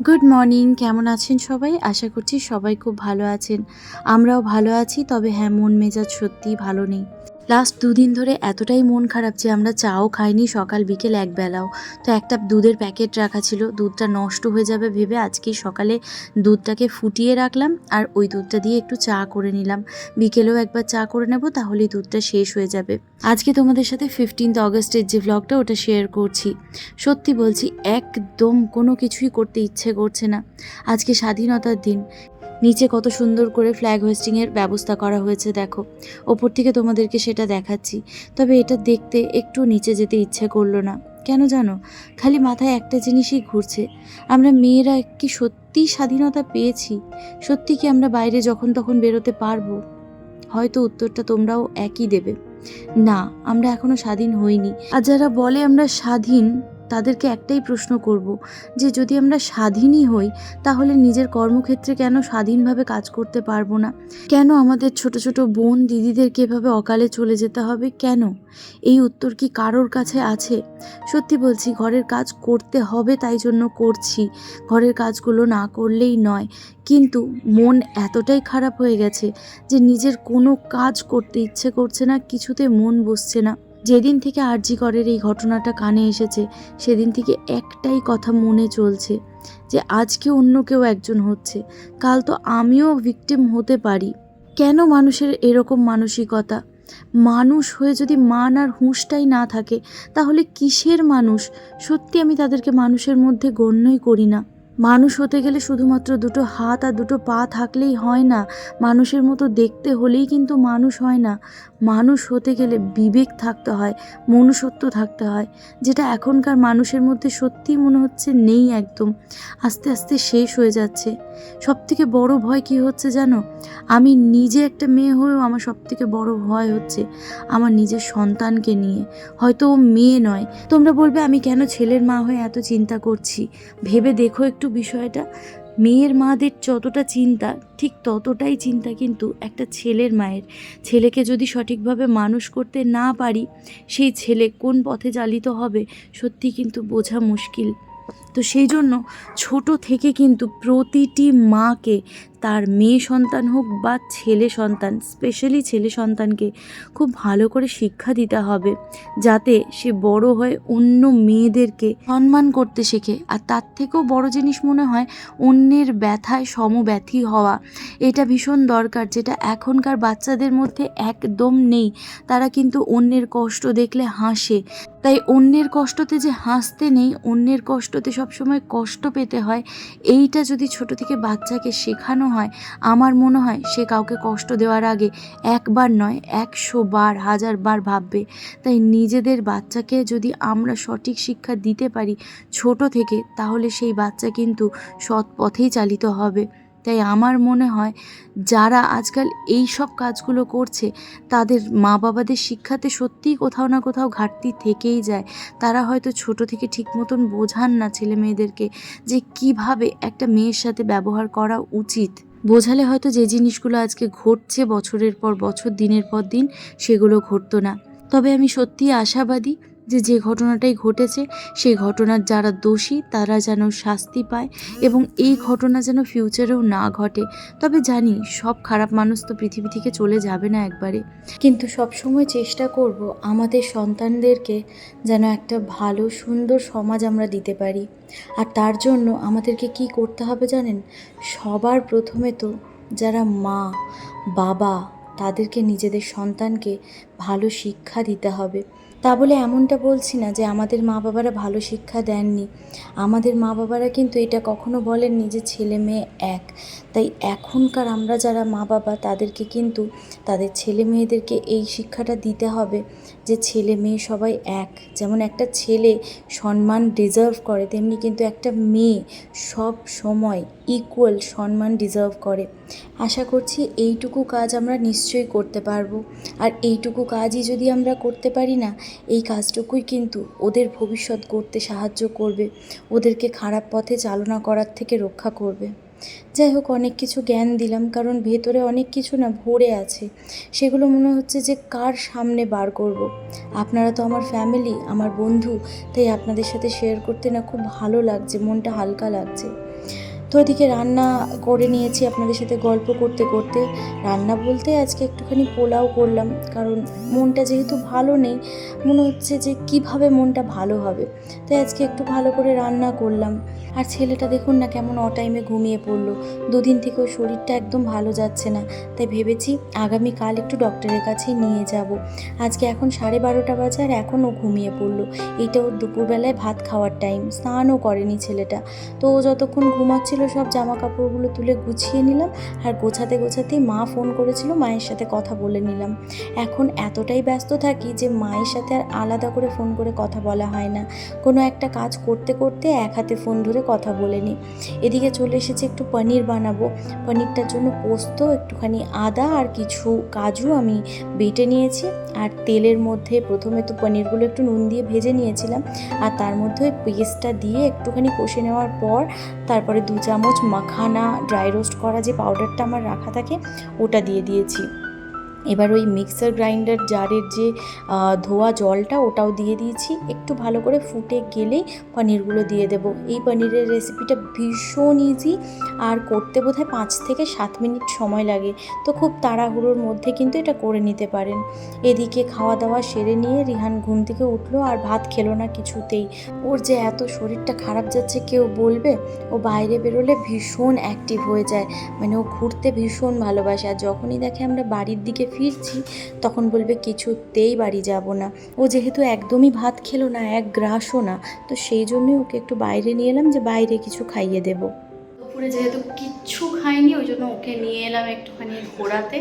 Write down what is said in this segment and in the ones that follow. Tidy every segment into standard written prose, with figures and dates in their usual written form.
Good morning, কেমন আছেন সবাই? আশা করছি সবাই খুব ভালো আছেন। আমরাও ভালো আছি, তবে হ্যাঁ, মন মেজাজ সত্যিই ভালো নেই। লাস্ট দুদিন ধরে এতটাই মন খারাপ যে আমরা চাও খাইনি সকাল বিকেল একবেলাও। তো একটা দুধের প্যাকেট রাখা ছিল, দুধটা নষ্ট হয়ে যাবে ভেবে আজকেই সকালে দুধটাকে ফুটিয়ে রাখলাম আর ওই দুধটা দিয়ে একটু চা করে নিলাম। বিকেলেও একবার চা করে নেব, তাহলেই দুধটা শেষ হয়ে যাবে। আজকে তোমাদের সাথে 15 অগস্টের যে ভ্লগটা ওটা শেয়ার করছি। সত্যি বলছি, একদম কোনো কিছুই করতে ইচ্ছে করছে না। আজকে স্বাধীনতার দিন, নিচে কত সুন্দর করে ফ্ল্যাগ হোয়েস্টিংয়ের ব্যবস্থা করা হয়েছে দেখো। ওপর থেকে তোমাদেরকে সেটা দেখাচ্ছি, তবে এটা দেখতে একটু নিচে যেতে ইচ্ছে করলো না। কেন জানো? খালি মাথায় একটা জিনিসই ঘুরছে, আমরা মেয়েরা কি সত্যিই স্বাধীনতা পেয়েছি? সত্যি কি আমরা বাইরে যখন তখন বেরোতে পারবো? হয়তো উত্তরটা তোমরাও একই দেবে, না, আমরা এখনো স্বাধীন হইনি। আর যারা বলে আমরা স্বাধীন, তাদেরকে একটাই প্রশ্ন করব যে যদি আমরা স্বাধীনই হই, তাহলে নিজের কর্মক্ষেত্রে কেন স্বাধীনভাবে কাজ করতে পারবো না? কেন আমাদের ছোট ছোট বোন দিদিদেরকে এভাবে অকালে চলে যেতে হবে? কেন? এই উত্তর কি কারোর কাছে আছে? সত্যি বলছি, ঘরের কাজ করতে হবে, তাই জন্য করছি। ঘরের কাজগুলো না করলেই নয়, কিন্তু মন এতটাই খারাপ হয়ে গেছে যে নিজের কোনো কাজ করতে ইচ্ছে করছে না, কিছুতে মন বসছে না। যেদিন থেকে আরজি করের এই ঘটনাটা কানে এসেছে, সেদিন থেকে একটাই কথা মনে চলছে যে আজকে অন্য কেউ একজন হচ্ছে, কাল তো আমিও ভিকটিম হতে পারি। কেন মানুষের এরকম মানসিকতা? মানুষ হয়ে যদি মান আর হুঁশটাই না থাকে, তাহলে কিসের মানুষ? সত্যি আমি তাদেরকে মানুষের মধ্যে গণ্যই করি না। মানুষ হতে গেলে শুধুমাত্র দুটো হাত আর দুটো পা থাকলেই হয় না, মানুষের মতো দেখতে হলেই কিন্তু মানুষ হয় না। মানুষ হতে গেলে বিবেক থাকতে হয়, মনুষ্যত্ব থাকতে হয়, যেটা এখনকার মানুষের মধ্যে সত্যিই মনে হচ্ছে নেই, একদম আস্তে আস্তে শেষ হয়ে যাচ্ছে। সবথেকে বড় ভয় কী হচ্ছে জানো? আমি নিজে একটা মেয়ে হয়েও আমার সবথেকে বড় ভয় হচ্ছে আমার নিজের সন্তানকে নিয়ে। হয়তো ও মেয়ে নয়, তোমরা বলবে আমি কেন ছেলের মা হয়ে এত চিন্তা করছি। ভেবে দেখো একটু বিষয়টা। মেয়ের মাদের যতটা চিন্তা, ঠিক ততটাই চিন্তা কিন্তু একটা ছেলের মায়ের। ছেলেকে যদি সঠিকভাবে মানুষ করতে না পারি, সেই ছেলে কোন পথে চালিত হবে সত্যি কিন্তু বোঝা মুশকিল। তো সেই জন্য ছোট থেকে কিন্তু প্রতিটি মাকে তার মেয়ে সন্তান হোক বা ছেলে সন্তান, স্পেশালি ছেলে সন্তানকে খুব ভালো করে শিক্ষা দিতে হবে, যাতে সে বড় হয়ে অন্য মেয়েদেরকে সম্মান করতে শেখে। আর তার থেকেও বড় জিনিস মনে হয় অন্যের ব্যথায় সমব্যথী হওয়া। এটা ভীষণ দরকার, যেটা এখনকার বাচ্চাদের মধ্যে একদম নেই। তারা কিন্তু অন্যের কষ্ট দেখলে হাসে। তাই অন্যের কষ্টতে যে হাসতে নেই, অন্যের কষ্টতে সবসময় কষ্ট পেতে হয়, এইটা যদি ছোট থেকে বাচ্চাকে শেখানো হয়, আমার মনে হয় সে কাউকে কষ্ট দেওয়ার আগে একবার নয় 100 বার 1000 বার ভাববে। তাই নিজেদের বাচ্চাকে যদি আমরা সঠিক শিক্ষা দিতে পারি ছোট থেকে, তাহলে সেই বাচ্চা কিন্তু সৎ পথেই চালিত হবে। তাই আমার মনে হয় যারা আজকাল এই সব কাজগুলো করছে, তাদের মা বাবাদের শিক্ষাতে সত্যিই কোথাও না কোথাও ঘাটতি থেকেই যায়। তারা হয়তো ছোট থেকে ঠিক মতন বোঝান না ছেলে মেয়েদেরকে যে কিভাবে একটা মেয়ের সাথে ব্যবহার করা উচিত। বোঝালে হয়তো যে জিনিসগুলো আজকে ঘটছে বছরের পর বছর, দিনের পর দিন, সেগুলো ঘটতো না। তবে আমি সত্যিই আশাবাদী যে ঘটনাটাই ঘটেছে, সেই ঘটনার যারা দোষী তারা যেন শাস্তি পায় এবং এই ঘটনা যেন ফিউচারেও না ঘটে। তবে জানি সব খারাপ মানুষ তো পৃথিবী থেকে চলে যাবে না একবারে, কিন্তু সবসময় চেষ্টা করব আমাদের সন্তানদেরকে যেন একটা ভালো সুন্দর সমাজ আমরা দিতে পারি। আর তার জন্য আমাদেরকে কি করতে হবে জানেন? সবার প্রথমে তো যারা মা বাবা, তাদেরকে নিজেদের সন্তানকে ভালো শিক্ষা দিতে হবে। তা বলে এমনটা বলছি না যে আমাদের মা বাবারা ভালো শিক্ষা দেননি। আমাদের মা বাবারা কিন্তু এটা কখনো বলেননি যে ছেলে মেয়ে এক। তাই এখনকার আমরা যারা মা বাবা, তাদেরকে কিন্তু তাদের ছেলে মেয়েদেরকে এই শিক্ষাটা দিতে হবে যে ছেলে মেয়ে সবাই এক। যেমন একটা ছেলে সম্মান ডিজার্ভ করে, তেমনি কিন্তু একটা মেয়ে সব সময় ইকুয়াল সম্মান ডিজার্ভ করে। আশা করছি এইটুকু কাজ আমরা নিশ্চয়ই করতে পারবো। আর এইটুকু কাজই যদি আমরা করতে পারি না, এই কাজটুকুই কিন্তু ওদের ভবিষ্যৎ গড়তে সাহায্য করবে, ওদেরকে খারাপ পথে চালনা করার থেকে রক্ষা করবে। যাই হোক, অনেক কিছু জ্ঞান দিলাম, কারণ ভেতরে অনেক কিছু না ভরে আছে, সেগুলো মনে হচ্ছে যে কার সামনে বার করব। আপনারা তো আমার ফ্যামিলি, আমার বন্ধু, তাই আপনাদের সাথে শেয়ার করতে না খুব ভালো লাগছে, মনটা হালকা লাগছে। তো ওদিকে রান্না করে নিয়েছি আপনাদের সাথে গল্প করতে করতে। রান্না বলতে আজকে একটুখানি পোলাও করলাম, কারণ মনটা যেহেতু ভালো নেই, মনে হচ্ছে যে কিভাবে মনটা ভালো হবে, তাই আজকে একটু ভালো করে রান্না করলাম। আর ছেলেটা দেখুন না কেমন অটাইমে ঘুমিয়ে পড়লো। দুদিন থেকে ওর শরীরটা একদম ভালো যাচ্ছে না, তাই ভেবেছি আগামীকাল একটু ডক্টরের কাছে নিয়ে যাব। আজকে এখন 12:30 বাজে আর এখনও ঘুমিয়ে পড়লো। এইটা ওর দুপুরবেলায় ভাত খাওয়ার টাইম, স্নানও করেনি ছেলেটা। তো ও যতক্ষণ ঘুমাচ্ছিল সব জামা কাপড়গুলো তুলে গুছিয়ে নিলাম, আর গোছাতে গোছাতেই মা ফোন করেছিল, মায়ের সাথে কথা বলে নিলাম। এখন এতটাই ব্যস্ত থাকি যে মায়ের সাথে আর আলাদা করে ফোন করে কথা বলা হয় না। কোনো একটা কাজ করতে করতে এক হাতে ফোন ধরে কথা বলে নিই। এদিকে চলে এসেছে একটু পনির বানাবো। পনিরটার জন্য পোস্ত, একটুখানি আদা আর কিছু কাজু আমি বেটে নিয়েছি। আর তেলের মধ্যে প্রথমে তো পনিরগুলো একটু নুন দিয়ে ভেজে নিয়েছিলাম, আর তার মধ্যে ওই পেস্টটা দিয়ে একটুখানি কষে নেওয়ার পর তারপরে 2 চামচ মাখানা ড্রাই রোস্ট করা যে পাউডারটা আমার রাখা থাকে ওটা দিয়ে দিয়েছি। এবার ওই মিক্সার গ্রাইন্ডার জারের যে ধোয়া জলটা ওটাও দিয়ে দিয়েছি। একটু ভালো করে ফুটে গেলেই পনিরগুলো দিয়ে দেবো। এই পনিরের রেসিপিটা ভীষণ ইজি, আর করতে বোধহয় 5 থেকে 7 মিনিট সময় লাগে। তো খুব তাড়াহুড়োর মধ্যে কিন্তু এটা করে নিতে পারেন। এদিকে খাওয়া দাওয়া সেরে নিয়ে রিহান ঘুম থেকে উঠলো, আর ভাত খেলো না কিছুতেই। ওর যে এত শরীরটা খারাপ যাচ্ছে কেউ বলবে। ও বাইরে বেরোলে ভীষণ অ্যাক্টিভ হয়ে যায়, মানে ও ঘুরতে ভীষণ ভালোবাসে। আর যখনই দেখে আমরা বাড়ির দিকে ফিরছি তখন বলবে কিছুতেই বাড়ি যাব না। ও যেহেতু একদমই ভাত খেলো না, এক গ্রাসও না, তো সেই জন্যই ওকে একটু বাইরে নিয়ে এলাম যে বাইরে কিছু খাইয়ে দেবো। দুপুরে যেহেতু কিচ্ছু খাইনি, ওই জন্য ওকে নিয়ে এলাম একটুখানি ঘোরাতে।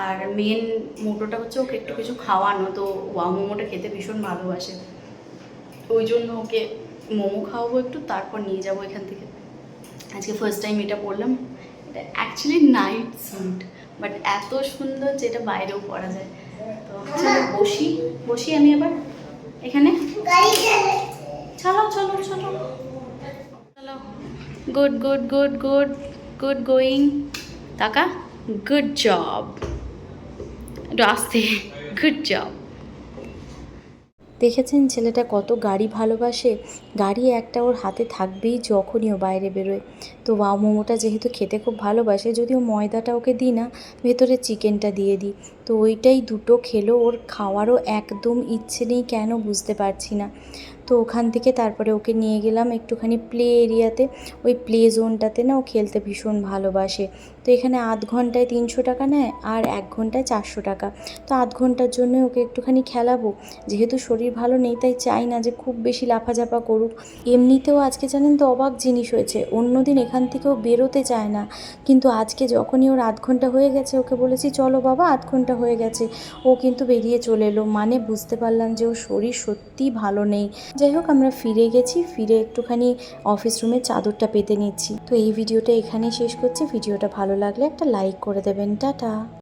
আর মেন মোটোটা হচ্ছে ওকে একটু কিছু খাওয়ানো। তো ওয়া মোমোটা খেতে ভীষণ ভালোবাসে, ওই জন্য ওকে মোমো খাওয়াবো একটু, তারপর নিয়ে যাবো এখান থেকে। আজকে ফার্স্ট টাইম এটা পরলাম। এটা অ্যাকচুয়ালি নাইট স্যুট, বাট এত সুন্দর যেটা বাইরেও পরা যায়। তো চলো বসি আমি এবার এখানে। চলো চলো চলো চলো। Good good good good good going. টাকা গুড জব। একটু আসতে গুড জব। দেখেছেন ছেলেটা কত গাড়ি ভালোবাসে। গাড়ি একটা ওর হাতে থাকবেই যখনই ও বাইরে বেরোয়। তো ওয়াও মোমোটা যেহেতু খেতে খুব ভালোবাসে, যদিও ময়দাটা ওকে দিই না, ভেতরে চিকেনটা দিয়ে দিই, তো ওইটাই দুটো খেলো। ওর খাওয়ারও একদম ইচ্ছে নেই, কেন বুঝতে পারছি না। তো ওখান থেকে তারপরে ওকে নিয়ে গেলাম একটুখানি প্লে এরিয়াতে। ওই প্লে জোনটাতে না ও খেলতে ভীষণ ভালোবাসে। তো এখানে আধ ঘন্টায় 300 টাকা নেয়, আর 1 ঘন্টায় 400 টাকা। তো আধ ঘন্টার জন্য ওকে একটুখানি খেলাবো। যেহেতু শরীর ভালো নেই, তাই চাই না যে খুব বেশি লাফাঝাপা করুক। এমনিতেও আজকে জানেন তো অবাক জিনিস হয়েছে, অন্যদিন এখান থেকেও বেরোতে চায় না, কিন্তু আজকে যখনই ওর আধ ঘন্টা হয়ে গেছে, ওকে বলেছি চলো বাবা আধ ঘন্টা হয়ে গেছে, ও কিন্তু বেরিয়ে চলে এলো। মানে বুঝতে পারলাম যে ওর শরীর সত্যিই ভালো নেই। যাই হোক, আমরা ফিরে গেছি, ফিরে একটুখানি অফিস রুমের চাদরটা পেতে নিচ্ছি। তো এই ভিডিওটা এখানেই শেষ করছি। ভিডিওটা ভালো লাগলে একটা লাইক করে দেবেন। টাটা।